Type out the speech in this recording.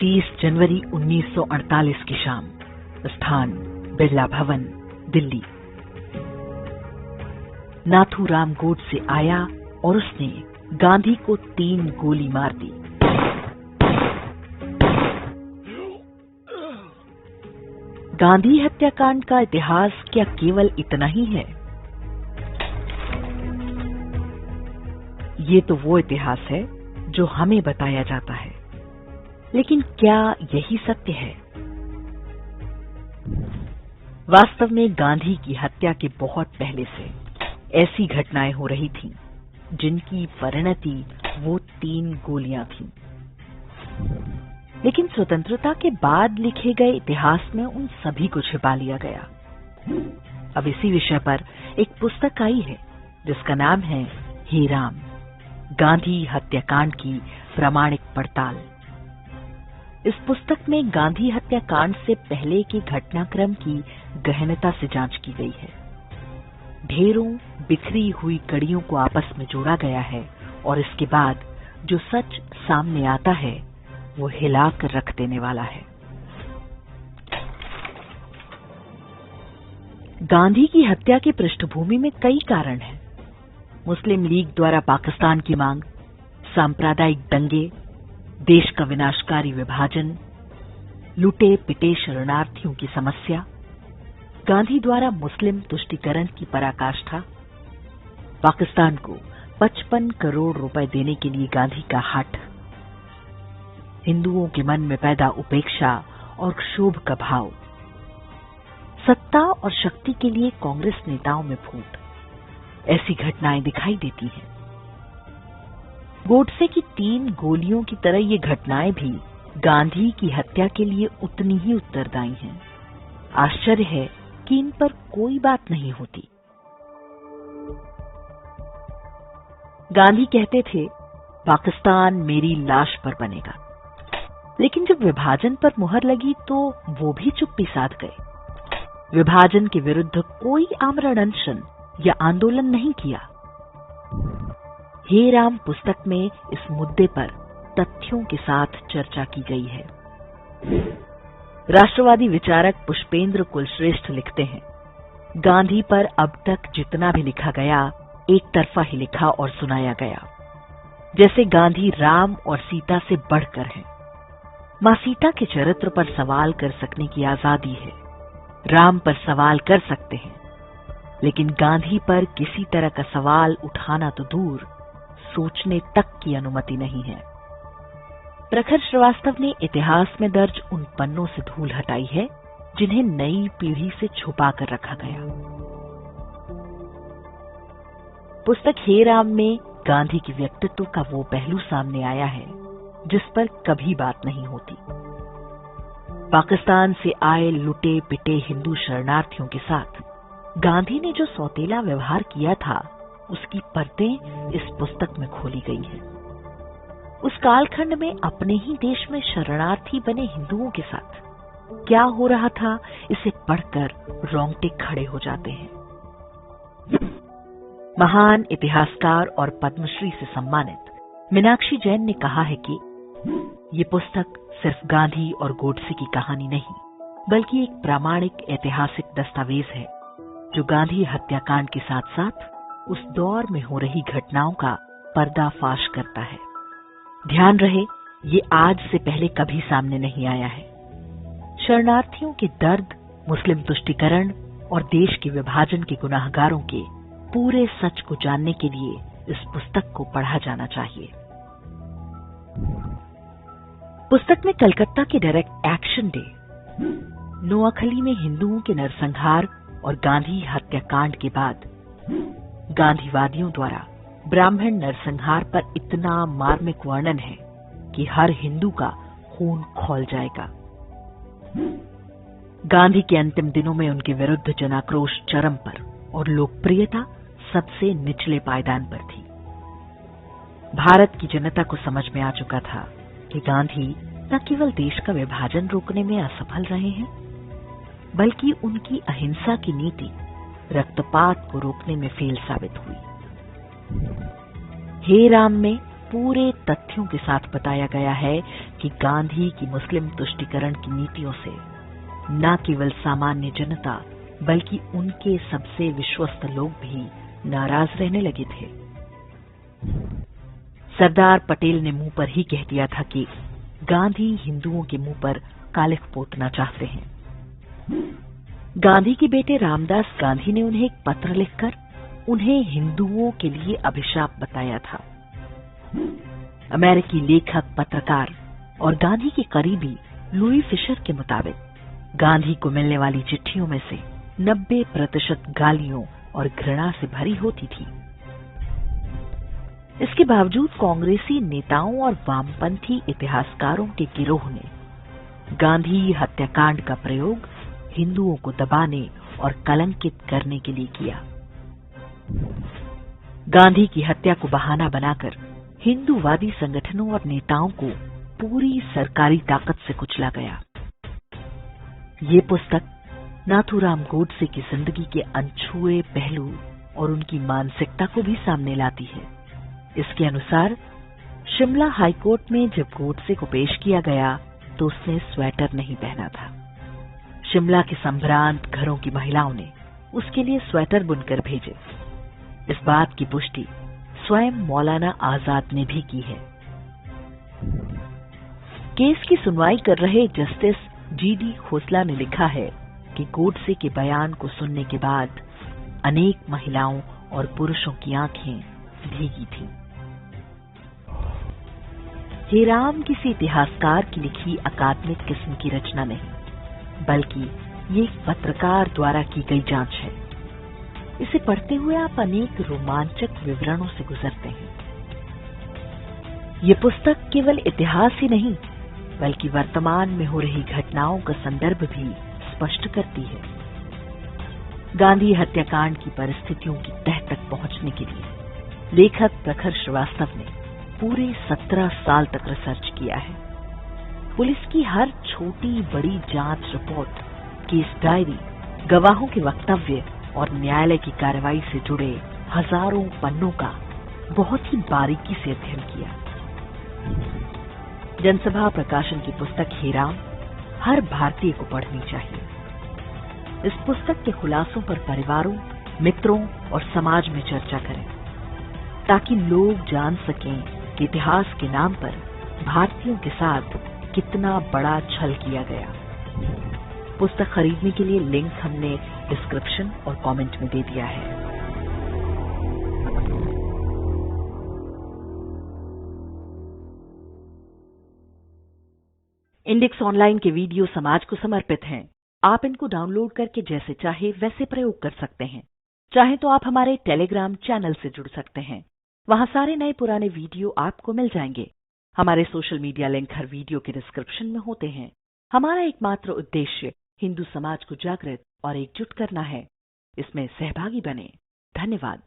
30 जनवरी 1948 की शाम, स्थान बिरला भवन, दिल्ली। नाथूराम गोडसे आया और उसने गांधी को 3 गोली मार दी। गांधी हत्याकांड का इतिहास क्या केवल इतना ही है? ये तो वो इतिहास है जो हमें बताया जाता है, लेकिन क्या यही सत्य है? वास्तव में गांधी की हत्या के बहुत पहले से ऐसी घटनाएं हो रही थीं, जिनकी परिणति वो 3 गोलियां थीं। लेकिन स्वतंत्रता के बाद लिखे गए इतिहास में उन सभी को छिपा लिया गया। अब इसी विषय पर एक पुस्तक आई है जिसका नाम है हे राम, गांधी हत्याकांड की प्रामाणिक पड़ताल। इस पुस्तक में गांधी हत्याकांड से पहले के घटनाक्रम की गहनता से जांच की गई है। ढेरों बिखरी हुई कड़ियों को आपस में जोड़ा गया है और इसके बाद जो सच सामने आता है वो हिलाकर रख देने वाला है। गांधी की हत्या की पृष्ठभूमि में कई कारण हैं। मुस्लिम लीग द्वारा पाकिस्तान की मांग, सांप्रदायिक दंगे, देश का विनाशकारी विभाजन, लुटे पिटे शरणार्थियों की समस्या, गांधी द्वारा मुस्लिम तुष्टीकरण की पराकाष्ठा, पाकिस्तान को 55 करोड़ रुपए देने के लिए गांधी का हठ, हिंदुओं के मन में पैदा उपेक्षा और क्षोभ का भाव, सत्ता और शक्ति के लिए कांग्रेस नेताओं में फूट, ऐसी घटनाएं दिखाई देती हैं। गोडसे की 3 गोलियों की तरह ये घटनाएं भी गांधी की हत्या के लिए उतनी ही उत्तरदायी हैं। आश्चर्य है कि इन पर कोई बात नहीं होती। गांधी कहते थे, पाकिस्तान मेरी लाश पर बनेगा, लेकिन जब विभाजन पर मुहर लगी तो वो भी चुप्पी साध गए। विभाजन के विरुद्ध कोई आमरण अनशन या आंदोलन नहीं किया। हे राम पुस्तक में इस मुद्दे पर तथ्यों के साथ चर्चा की गई है। राष्ट्रवादी विचारक पुष्पेंद्र कुलश्रेष्ठ लिखते हैं, गांधी पर अब तक जितना भी लिखा गया एक तरफा ही लिखा और सुनाया गया, जैसे गांधी राम और सीता से बढ़कर हैं। मां सीता के चरित्र पर सवाल कर सकने की आजादी है, राम पर सवाल कर सकते हैं, लेकिन गांधी पर किसी तरह का सवाल उठाना तो दूर, सोचने तक की अनुमति नहीं है। प्रखर श्रीवास्तव ने इतिहास में दर्ज उन पन्नों से धूल हटाई है जिन्हें नई पीढ़ी से छुपा कर रखा गया। पुस्तक हे राम में गांधी के व्यक्तित्व का वो पहलू सामने आया है जिस पर कभी बात नहीं होती। पाकिस्तान से आए लुटे पिटे हिंदू शरणार्थियों के साथ गांधी ने जो सौतेला व्यवहार किया था, उसकी परतें इस पुस्तक में खोली गई है। उस कालखंड में अपने ही देश में शरणार्थी बने हिंदुओं के साथ क्या हो रहा था, इसे पढ़कर रोंगटे खड़े हो जाते हैं। महान इतिहासकार और पद्मश्री से सम्मानित मीनाक्षी जैन ने कहा है कि ये पुस्तक सिर्फ गांधी और गोडसे की कहानी नहीं, बल्कि एक प्रामाणिक ऐतिहासिक दस्तावेज है जो गांधी हत्याकांड के साथ साथ उस दौर में हो रही घटनाओं का पर्दाफाश करता है। ध्यान रहे, ये आज से पहले कभी सामने नहीं आया है। शरणार्थियों के दर्द, मुस्लिम तुष्टीकरण और देश के विभाजन के गुनाहगारों के पूरे सच को जानने के लिए इस पुस्तक को पढ़ा जाना चाहिए। पुस्तक में कलकत्ता के डायरेक्ट एक्शन डे, नोआखली में हिंदुओं के नरसंहार और गांधी हत्याकांड के बाद गांधीवादियों द्वारा ब्राह्मण नरसंहार पर इतना मार्मिक वर्णन है कि हर हिंदू का खून खौल जाएगा। गांधी के अंतिम दिनों में उनके विरुद्ध जनाक्रोश चरम पर और लोकप्रियता सबसे निचले पायदान पर थी। भारत की जनता को समझ में आ चुका था कि गांधी न केवल देश का विभाजन रोकने में असफल रहे हैं, बल्कि उनकी अहिंसा की नीति रक्तपात को रोकने में फेल साबित हुई। हे राम में पूरे तथ्यों के साथ बताया गया है कि गांधी की मुस्लिम तुष्टीकरण की नीतियों से न केवल सामान्य जनता बल्कि उनके सबसे विश्वस्त लोग भी नाराज रहने लगे थे। सरदार पटेल ने मुंह पर ही कह दिया था कि गांधी हिंदुओं के मुंह पर कालिख पोतना चाहते हैं। गांधी के बेटे रामदास गांधी ने उन्हें एक पत्र लिखकर उन्हें हिंदुओं के लिए अभिशाप बताया था। अमेरिकी लेखक, पत्रकार और गांधी के करीबी लुई फिशर के मुताबिक गांधी को मिलने वाली चिट्ठियों में से 90% गालियों और घृणा से भरी होती थी। इसके बावजूद कांग्रेसी नेताओं और वामपंथी इतिहासकारों के गिरोह ने गांधी हत्याकांड का प्रयोग हिंदुओं को दबाने और कलंकित करने के लिए किया। गांधी की हत्या को बहाना बनाकर हिंदूवादी संगठनों और नेताओं को पूरी सरकारी ताकत से कुचला गया। ये पुस्तक नाथूराम गोडसे की जिंदगी के अनछुए पहलू और उनकी मानसिकता को भी सामने लाती है। इसके अनुसार शिमला हाईकोर्ट में जब गोडसे को पेश किया गया तो उसने स्वेटर नहीं पहना था। शिमला के संभ्रांत घरों की महिलाओं ने उसके लिए स्वेटर बुनकर भेजे। इस बात की पुष्टि स्वयं मौलाना आजाद ने भी की है। केस की सुनवाई कर रहे जस्टिस जीडी खोसला ने लिखा है कि गोडसे के बयान को सुनने के बाद अनेक महिलाओं और पुरुषों की आंखें भीगी थीं। हे राम किसी इतिहासकार की लिखी अकादमिक किस्म की रचना नहीं, बल्कि ये एक पत्रकार द्वारा की गई जांच है। इसे पढ़ते हुए आप अनेक रोमांचक विवरणों से गुजरते हैं। ये पुस्तक केवल इतिहास ही नहीं, बल्कि वर्तमान में हो रही घटनाओं का संदर्भ भी स्पष्ट करती है। गांधी हत्याकांड की परिस्थितियों की तह तक पहुंचने के लिए लेखक प्रखर श्रीवास्तव ने पूरे 17 साल तक रिसर्च किया है। पुलिस की हर छोटी बड़ी जांच रिपोर्ट, केस डायरी, गवाहों के वक्तव्य और न्यायालय की कार्रवाई से जुड़े हजारों पन्नों का बहुत ही बारीकी से अध्ययन किया। जनसभा प्रकाशन की पुस्तक हे राम हर भारतीय को पढ़नी चाहिए। इस पुस्तक के खुलासों पर परिवारों, मित्रों और समाज में चर्चा करें, ताकि लोग जान सकें कि इतिहास के नाम पर भारतीयों के साथ कितना बड़ा छल किया गया। पुस्तक खरीदने के लिए लिंक हमने डिस्क्रिप्शन और कमेंट में दे दिया है। इंडेक्स ऑनलाइन के वीडियो समाज को समर्पित हैं। आप इनको डाउनलोड करके जैसे चाहे वैसे प्रयोग कर सकते हैं। चाहे तो आप हमारे टेलीग्राम चैनल से जुड़ सकते हैं। वहां सारे नए पुराने वीडियो आपको मिल जाएंगे। हमारे सोशल मीडिया लिंक हर वीडियो के डिस्क्रिप्शन में होते हैं। हमारा एकमात्र उद्देश्य हिंदू समाज को जागृत और एकजुट करना है। इसमें सहभागी बने। धन्यवाद।